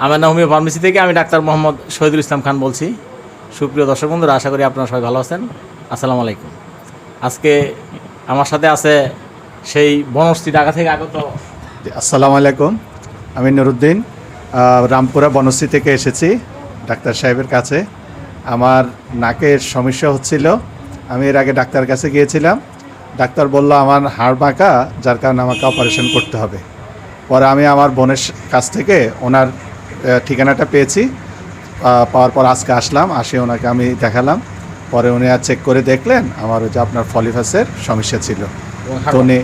আমার নাম homeo pharmacy থেকে আমি ডাক্তার মোহাম্মদ শহীদুল ইসলাম খান বলছি। সুপ্রিয় দর্শক বন্ধুরা, আশা করি আপনারা সবাই ভালো আছেন। আসসালামু আলাইকুম। আজকে আমার সাথে আছে সেই বনশ্রী ঢাকা থেকে আগত। আসসালামু আলাইকুম, আমি নুরুদ্দিন, রামপুরা বনশ্রী থেকে এসেছি ডাক্তার সাহেবের কাছে। আমার নাকের সমস্যা হচ্ছিল। আমি এর আগে ডাক্তার কাছে গিয়েছিলাম। ডাক্তার বলল আমার হাড় বাঁকা, যার কারণে আমাকে অপারেশন করতে হবে। পরে আমি আমার বোনের কাছ থেকে ওনার ঠিকানাটা পেয়েছি। পাওয়ার পর আজকে আসলাম, ওনাকে আমি দেখালাম। পরে উনি আর চেক করে দেখলেন আমার ওই যে আপনার ফলিফাসের সমস্যা ছিল। তো উনি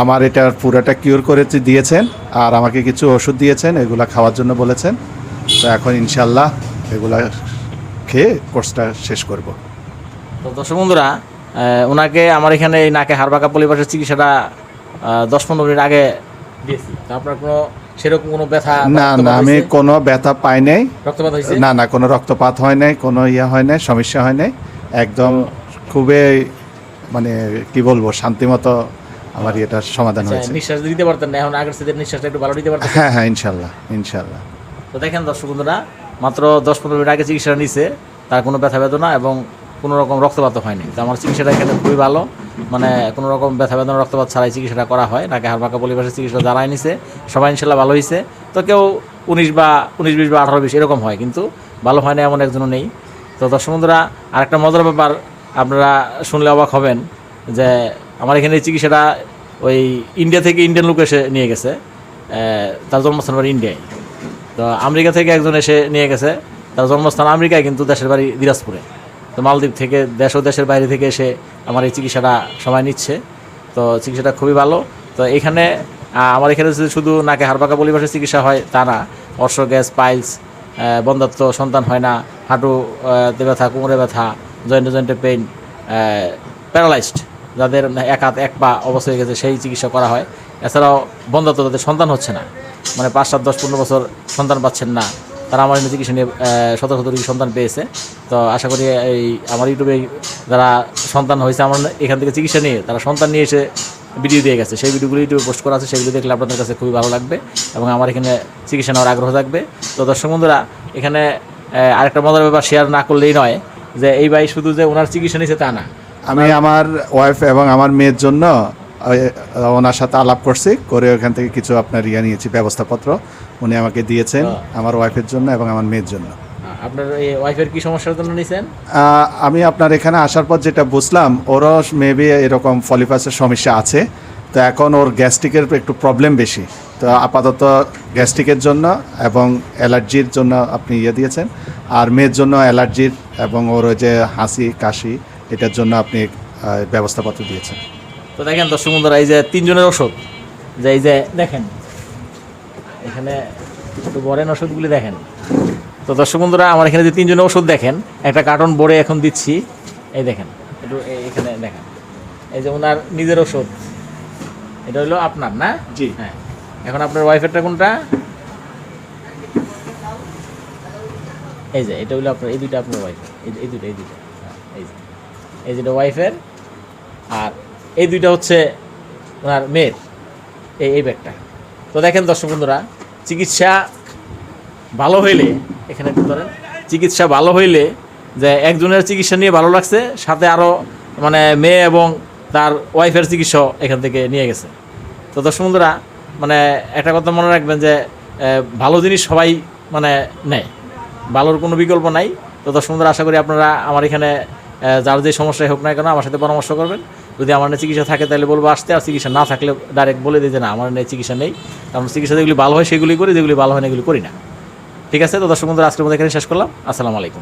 আমার এটা পুরোটা কিওর করে দিয়েছেন, আর আমাকে কিছু ওষুধ দিয়েছেন, এগুলা খাওয়ার জন্য বলেছেন। তো এখন ইনশাল্লাহ এগুলা খেয়ে কোর্সটা শেষ করব। তো দর্শক বন্ধুরা, ওনাকে আমার এখানে এই নাকে হাড় বাঁকা পলিপাসের চিকিৎসাটা 10-15 মিনিট আগে দিয়েছি। তো আপনার কোনো সেরকম কোনো ব্যথা? না, আমি কোনো ব্যথা পাই নাই। রক্তপাত হয়েছে? না, কোনো রক্তপাত হয় নাই, কোনো হয় নাই, সমস্যা হয় নাই। একদম খুবই মানে কি বলবো, শান্তিমতো আমার এটা সমাধান হয়েছে। নিঃশ্বাস দিতে পারতেন না, এখন আগের সাথে নিঃশ্বাসটা একটু ভালো দিতে পারতেন? হ্যাঁ, ইনশাল্লাহ। তো দেখেন দর্শক বন্ধুরা, মাত্র 10-15 মিনিট আগে চিকিৎসা নিছে, তার কোনো ব্যথা বেদনা এবং কোনো রকম রক্তপাত হয়নি। তো আমার চিকিৎসাটা এখানে খুবই ভালো, মানে কোনো রকম ব্যথা বেদনা রক্তপাত ছাড়াই চিকিৎসাটা করা হয়। নাকি হাড় বাঁকা পলিপাসের চিকিৎসা যারাই নিছে সবাই ইনশাল্লাহ ভালো হয়েছে। তো কেউ 19-20 বা 18-20 এরকম হয়, কিন্তু ভালো হয় না এমন একজনও নেই। তো দর্শক বন্ধুরা, আরেকটা মজার ব্যাপার আপনারা শুনলে অবাক হবেন যে আমার এখানে এই চিকিৎসাটা ওই ইন্ডিয়া থেকে ইন্ডিয়ান লোক এসে নিয়ে গেছে। তার জন্মস্থান বাড়ি ইন্ডিয়ায়। তো আমেরিকা থেকে একজন এসে নিয়ে গেছে, তার জন্মস্থান আমেরিকায় কিন্তু দেশের বাড়ি দিনাজপুরে। তো মালদ্বীপ থেকে দেশ ও দেশের বাইরে থেকে এসে আমার এই চিকিৎসাটা সবাই নিচ্ছে। তো চিকিৎসাটা খুবই ভালো। তো এখানে আমার এখানে শুধু নাকে হাড় বাঁকা পলিপাসের চিকিৎসা হয় তা না, অর্শ গ্যাস, পাইলস, বন্ধাত্ব, সন্তান হয় না, হাঁটুতে ব্যথা, কোমরে ব্যথা, জয়েন্টে পেইন, প্যারালাইজড যাদের এক হাত এক পা অবস্থা হয়ে গেছে সেই চিকিৎসা করা হয়। এছাড়াও বন্ধাত্ব, যাদের সন্তান হচ্ছে না, মানে 5, 7, 10, 15 বছর সন্তান পাচ্ছেন না, তারা আমার এখানে চিকিৎসা নিয়ে শত সন্তান পেয়েছে। তো আশা করি এই আমার ইউটিউবে যারা সন্তান হয়েছে আমার এখান থেকে চিকিৎসা নিয়ে তারা সন্তান নিয়ে এসে ভিডিও দিয়ে গেছে, সেই ভিডিওগুলো ইউটিউবে পোস্ট করা আছে। সেগুলো দেখলে আপনাদের কাছে খুবই ভালো লাগবে এবং আমার এখানে চিকিৎসা নেওয়ার আগ্রহ থাকবে। তো দর্শক বন্ধুরা, এখানে আরেকটা মজার ব্যাপার শেয়ার না করলেই নয় যে এই ভাই শুধু যে ওনার চিকিৎসা নিয়েছে তা না, আমি আমার ওয়াইফ এবং আমার মেয়ের জন্য ওনার সাথে আলাপ করে ওখান থেকে কিছু আপনার নিয়েছি, ব্যবস্থাপত্র উনি আমাকে দিয়েছেন আমার ওয়াইফের জন্য এবং আমার মেয়ের জন্য। আপনার এই ওয়াইফের কি সমস্যার জন্য নিয়েছেন? আমি আপনার এখানে আসার পর যেটা বুঝলাম, ওরও মেবি এরকম ফলিপাসের সমস্যা আছে। তো এখন ওর গ্যাস্ট্রিকের একটু প্রবলেম বেশি। তো আপাতত গ্যাস্ট্রিকের জন্য এবং অ্যালার্জির জন্য আপনি দিয়েছেন, আর মেয়ের জন্য অ্যালার্জির এবং ওর যে হাসি কাশি এটার জন্য আপনি ব্যবস্থাপত্র দিয়েছেন। তো দেখেন দর্শক বন্ধুরা, এই যে 3 জনের ওষুধ, যে এই যে দেখেন এখানে একটু বড়েন ওষুধগুলি দেখেন। তো দর্শক বন্ধুরা, আমার এখানে যে 3 জনের ওষুধ দেখেন, একটা কার্টন বড়ে এখন দিচ্ছি। এই দেখেন একটু এখানে দেখেন, এই যে ওনার নিজের ওষুধ, এটা হলো আপনার না? জি হ্যাঁ। এখন আপনার ওয়াইফেরটা কোনটা? এই যে এটা হলো আপনার, এই দুইটা আপনার ওয়াইফের, এই দুইটা এই যেটা ওয়াইফের, আর এই দুইটা হচ্ছে ওনার মেয়ের, এই ব্যাগটা। তো দেখেন দর্শক বন্ধুরা, চিকিৎসা ভালো হইলে, এখানে একটু ধরেন, চিকিৎসা ভালো হইলে যে একজনের চিকিৎসা নিয়ে ভালো লাগছে, সাথে আরও মানে মেয়ে এবং তার ওয়াইফের চিকিৎসা এখান থেকে নিয়ে গেছে। তো দর্শক বন্ধুরা, মানে একটা কথা মনে রাখবেন যে ভালো জিনিস সবাই মানে নেয়, ভালোর কোনো বিকল্প নাই। তো দর্শক বন্ধুরা, আশা করি আপনারা আমার এখানে যার যে সমস্যাই হোক না কেন আমার সাথে পরামর্শ করবেন। যদি আমার চিকিৎসা থাকে তাহলে বলবো আসতে, আর চিকিৎসা না থাকলে ডাইরেক্ট বলে দিই যে না আমার চিকিৎসা নেই। কারণ চিকিৎসা যেগুলি ভালো হয় সেগুলি করি, যেগুলি ভালো হয় না এগুলি করি না। ঠিক আছে? তো দর্শক বন্ধুরা, আজকের মধ্যে এখানে শেষ করলাম। আসসালামু আলাইকুম।